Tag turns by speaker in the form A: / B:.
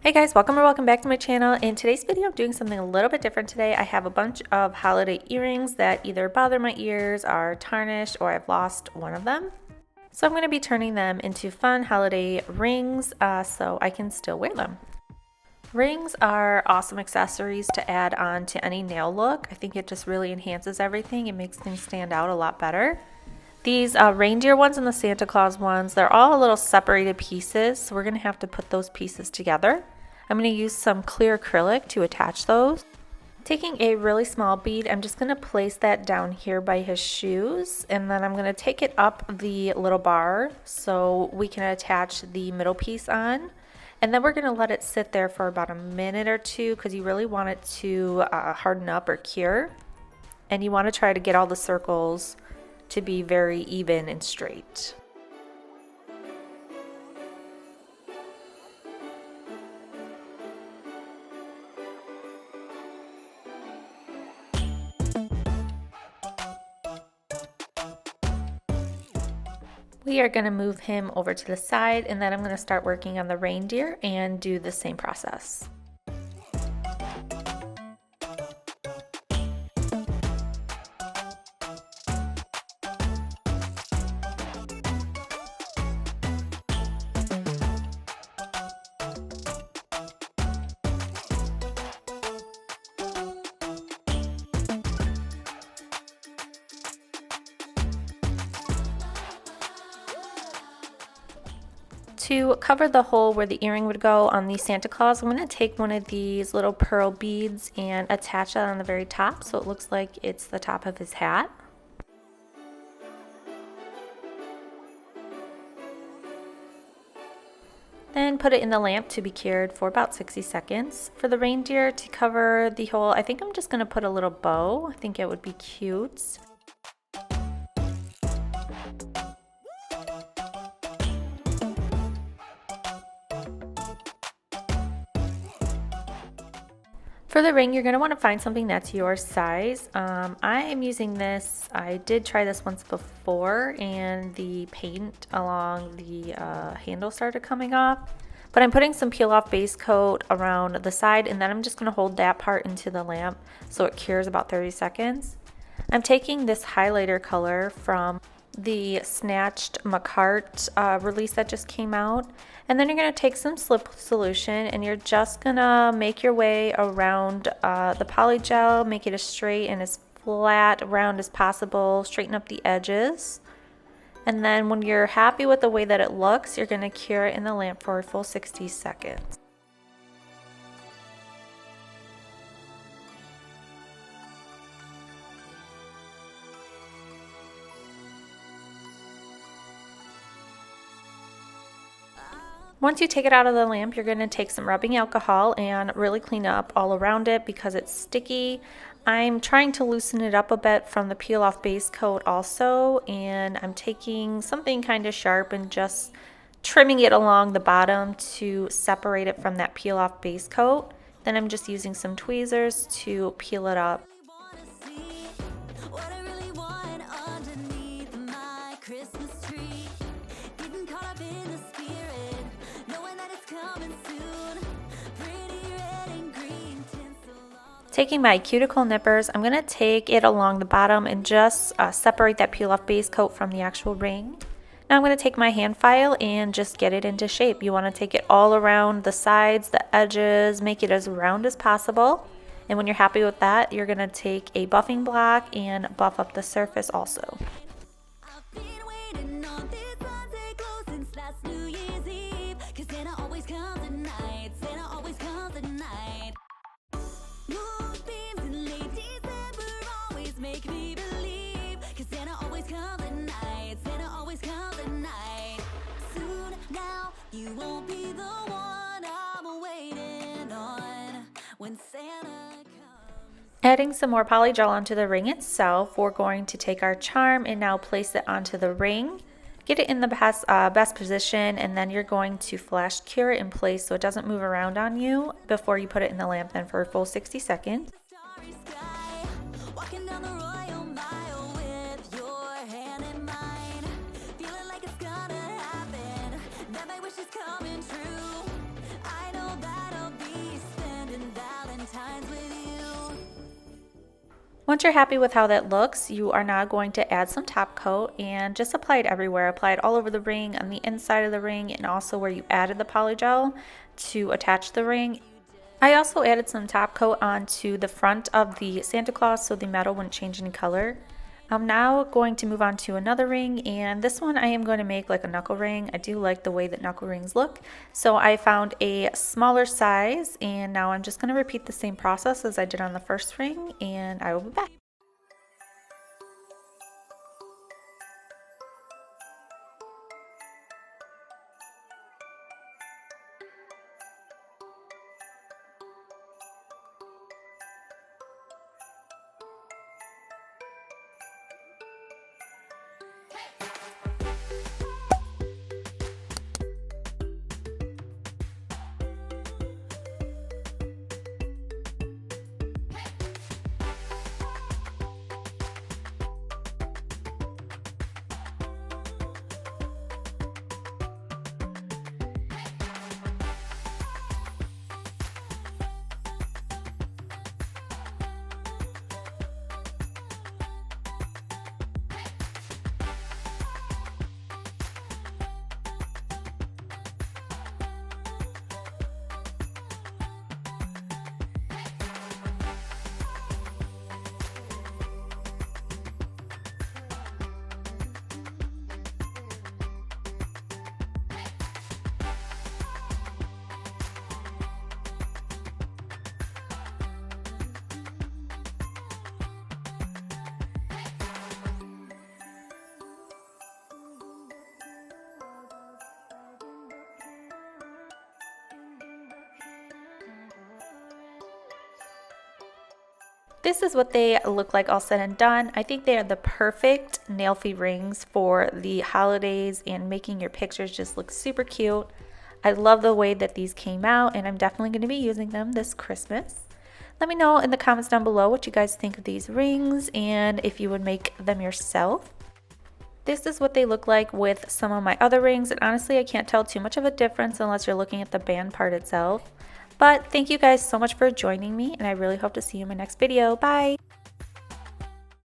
A: Hey guys, welcome or welcome back to my channel. In today's video, I'm doing something a little bit different today. I have a bunch of holiday earrings that either bother my ears, are tarnished, or I've lost one of them. So I'm going to be turning them into fun holiday rings so I can still wear them. Rings are awesome accessories to add on to any nail look. I think it just really enhances everything. It makes things stand out a lot better. These reindeer ones and the Santa Claus ones, they're all little separated pieces, so we're going to have to put those pieces together. I'm going to use some clear acrylic to attach those. Taking a really small bead, I'm just going to place that down here by his shoes, and then I'm going to take it up the little bar so we can attach the middle piece on. And then we're going to let it sit there for about a minute or two because you really want it to harden up or cure. And you want to try to get all the circles to be very even and straight. We are going to move him over to the side, and then I'm going to start working on the reindeer and do the same process. To cover the hole where the earring would go on the Santa Claus, I'm going to take one of these little pearl beads and attach that on the very top so it looks like it's the top of his hat. Then put it in the lamp to be cured for about 60 seconds. For the reindeer, to cover the hole, I think I'm just going to put a little bow. I think it would be cute. For the ring, you're going to want to find something that's your size. I am using this. I did try this once before and the paint along the handle started coming off. But I'm putting some peel off base coat around the side, and then I'm just going to hold that part into the lamp so it cures about 30 seconds. I'm taking this highlighter color from the Snatched release that just came out, and then you're going to take some slip solution and you're just going to make your way around the Polygel, make it as straight and as flat round as possible, straighten up the edges, and then when you're happy with the way that it looks, you're going to cure it in the lamp for a full 60 seconds. Once you take it out of the lamp, you're going to take some rubbing alcohol and really clean up all around it because it's sticky. I'm trying to loosen it up a bit from the peel off base coat also, and I'm taking something kind of sharp and just trimming it along the bottom to separate it from that peel off base coat. Then I'm just using some tweezers to peel it up. Taking my cuticle nippers, I'm going to take it along the bottom and just separate that peel off base coat from the actual ring. Now I'm going to take my hand file and just get it into shape. You want to take it all around the sides, the edges, make it as round as possible. And when you're happy with that, you're going to take a buffing block and buff up the surface also. Adding some more polygel onto the ring itself, we're going to take our charm and now place it onto the ring. Get it in the best position, and then you're going to flash cure it in place so it doesn't move around on you before you put it in the lamp then for a full 60 seconds. That my wish is coming true. I know that Once you're happy with how that looks, you are now going to add some top coat and just apply it everywhere. Apply it all over the ring, on the inside of the ring, and also where you added the polygel to attach the ring. I also added some top coat onto the front of the Santa Claus so the metal wouldn't change any color. I'm now going to move on to another ring, and this one I am going to make like a knuckle ring. I do like the way that knuckle rings look, so I found a smaller size, and now I'm just going to repeat the same process as I did on the first ring, and I will be back. This is what they look like all said and done. I think they are the perfect Nailfie rings for the holidays and making your pictures just look super cute. I love the way that these came out, and I'm definitely going to be using them this Christmas. Let me know in the comments down below what you guys think of these rings and if you would make them yourself. This is what they look like with some of my other rings, and honestly I can't tell too much of a difference unless you're looking at the band part itself. But thank you guys so much for joining me, and I really hope to see you in my next video. Bye!